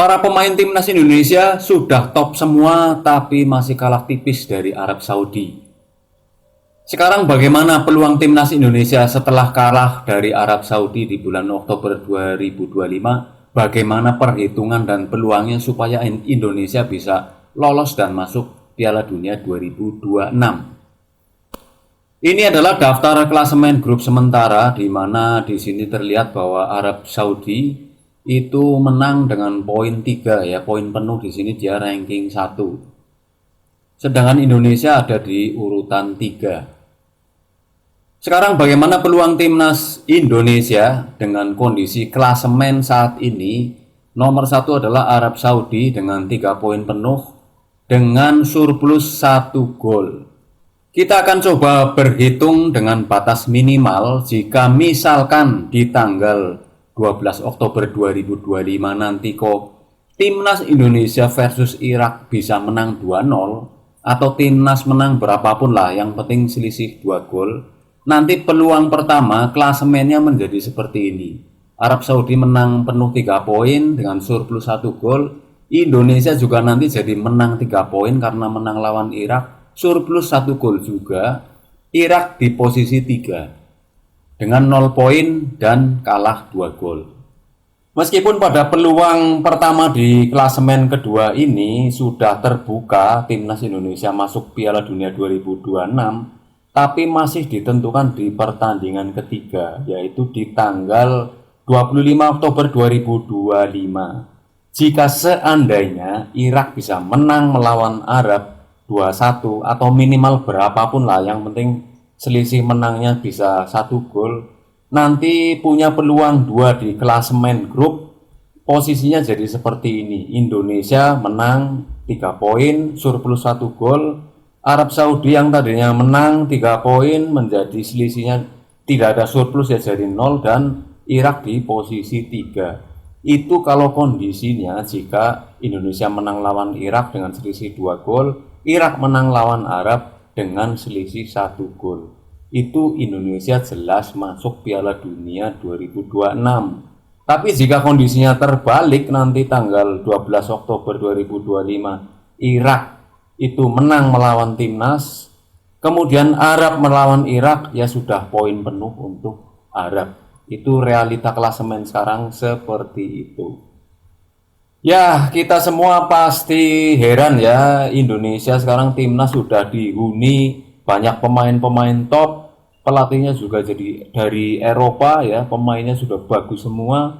Para pemain timnas Indonesia sudah top semua tapi masih kalah tipis dari Arab Saudi. Sekarang bagaimana peluang timnas Indonesia setelah kalah dari Arab Saudi di bulan Oktober 2025? Bagaimana perhitungan dan peluangnya supaya Indonesia bisa lolos dan masuk Piala Dunia 2026? Ini adalah daftar klasemen grup sementara di mana di sini terlihat bahwa Arab Saudi itu menang dengan poin 3 ya, poin penuh di sini dia ranking 1. Sedangkan Indonesia ada di urutan 3. Sekarang bagaimana peluang timnas Indonesia dengan kondisi klasemen saat ini? Nomor 1 adalah Arab Saudi dengan 3 poin penuh dengan surplus 1 gol. Kita akan coba berhitung dengan batas minimal jika misalkan di tanggal 12 Oktober 2025 nanti kok timnas Indonesia versus Irak bisa menang 2-0 atau timnas menang berapapun lah, yang penting selisih 2 gol. Nanti peluang pertama klasemennya menjadi seperti ini. Arab Saudi menang penuh 3 poin dengan surplus 1 gol. Indonesia juga nanti jadi menang 3 poin karena menang lawan Irak, surplus 1 gol juga. Irak di posisi 3 dengan 0 poin dan kalah 2 gol. Meskipun pada peluang pertama di klasemen kedua ini sudah terbuka timnas Indonesia masuk Piala Dunia 2026, tapi masih ditentukan di pertandingan ketiga, yaitu di tanggal 25 Oktober 2025. Jika seandainya Irak bisa menang melawan Arab 2-1 atau minimal berapapun lah, yang penting selisih menangnya bisa 1 gol, nanti punya peluang 2 di klasemen grup. Posisinya jadi seperti ini. Indonesia menang 3 poin, surplus 1 gol. Arab Saudi yang tadinya menang 3 poin menjadi selisihnya tidak ada surplus ya, jadi 0, dan Irak di posisi 3. Itu kalau kondisinya jika Indonesia menang lawan Irak dengan selisih 2 gol, Irak menang lawan Arab dengan selisih 1 gol. Itu Indonesia jelas masuk Piala Dunia 2026. Tapi jika kondisinya terbalik nanti tanggal 12 Oktober 2025, Irak itu menang melawan timnas, kemudian Arab melawan Irak, ya sudah poin penuh untuk Arab. Itu realita klasemen sekarang seperti itu. Ya, kita semua pasti heran ya, Indonesia sekarang timnas sudah dihuni banyak pemain-pemain top, pelatihnya juga jadi dari Eropa ya, pemainnya sudah bagus semua,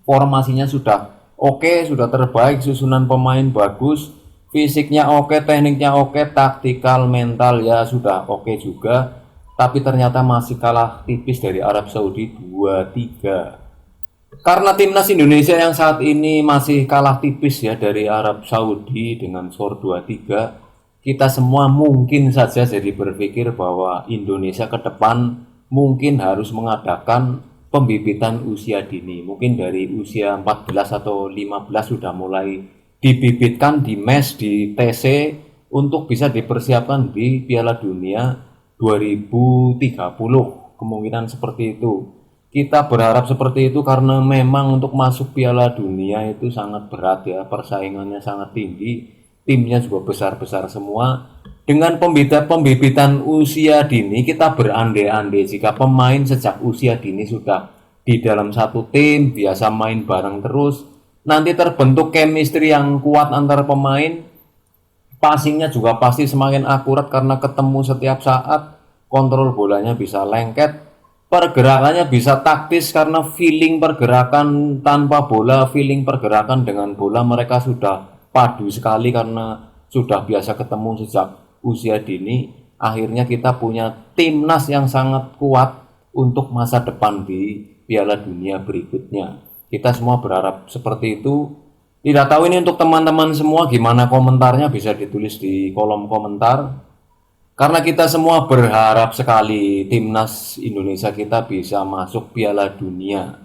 formasinya sudah oke, sudah terbaik, susunan pemain bagus, fisiknya oke, tekniknya oke, taktikal, mental ya sudah oke juga, tapi ternyata masih kalah tipis dari Arab Saudi 2-3. Karena timnas Indonesia yang saat ini masih kalah tipis ya dari Arab Saudi dengan skor 2-3, kita semua mungkin saja jadi berpikir bahwa Indonesia ke depan mungkin harus mengadakan pembibitan usia dini. Mungkin dari usia 14 atau 15 sudah mulai dibibitkan di MES, di TC untuk bisa dipersiapkan di Piala Dunia 2030. Kemungkinan seperti itu. Kita berharap seperti itu karena memang untuk masuk Piala Dunia itu sangat berat ya, persaingannya sangat tinggi, timnya juga besar-besar semua. Dengan pembibitan usia dini kita berandai-andai jika pemain sejak usia dini sudah di dalam satu tim, biasa main bareng terus, nanti terbentuk chemistry yang kuat antar pemain, passingnya juga pasti semakin akurat karena ketemu setiap saat, kontrol bolanya bisa lengket, pergerakannya bisa taktis karena feeling pergerakan tanpa bola, feeling pergerakan dengan bola mereka sudah padu sekali karena sudah biasa ketemu sejak usia dini. Akhirnya kita punya timnas yang sangat kuat untuk masa depan di Piala Dunia berikutnya. Kita semua berharap seperti itu. Tidak tahu ini untuk teman-teman semua gimana komentarnya, bisa ditulis di kolom komentar. Karena kita semua berharap sekali timnas Indonesia kita bisa masuk Piala Dunia.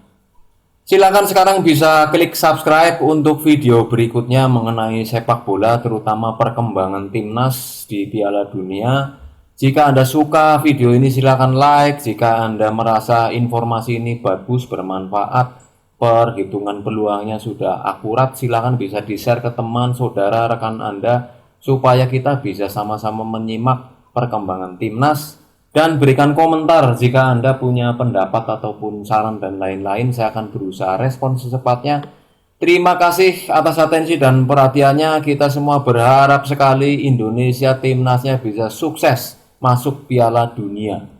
Silakan sekarang bisa klik subscribe untuk video berikutnya mengenai sepak bola, terutama perkembangan timnas di Piala Dunia. Jika Anda suka video ini silakan like, jika Anda merasa informasi ini bagus, bermanfaat, perhitungan peluangnya sudah akurat, silahkan bisa di-share ke teman, saudara, rekan Anda, supaya kita bisa sama-sama menyimak perkembangan timnas, dan berikan komentar jika Anda punya pendapat ataupun saran dan lain-lain. Saya akan berusaha respon secepatnya. Terima kasih atas atensi dan perhatiannya. Kita semua berharap sekali Indonesia timnasnya bisa sukses masuk Piala Dunia.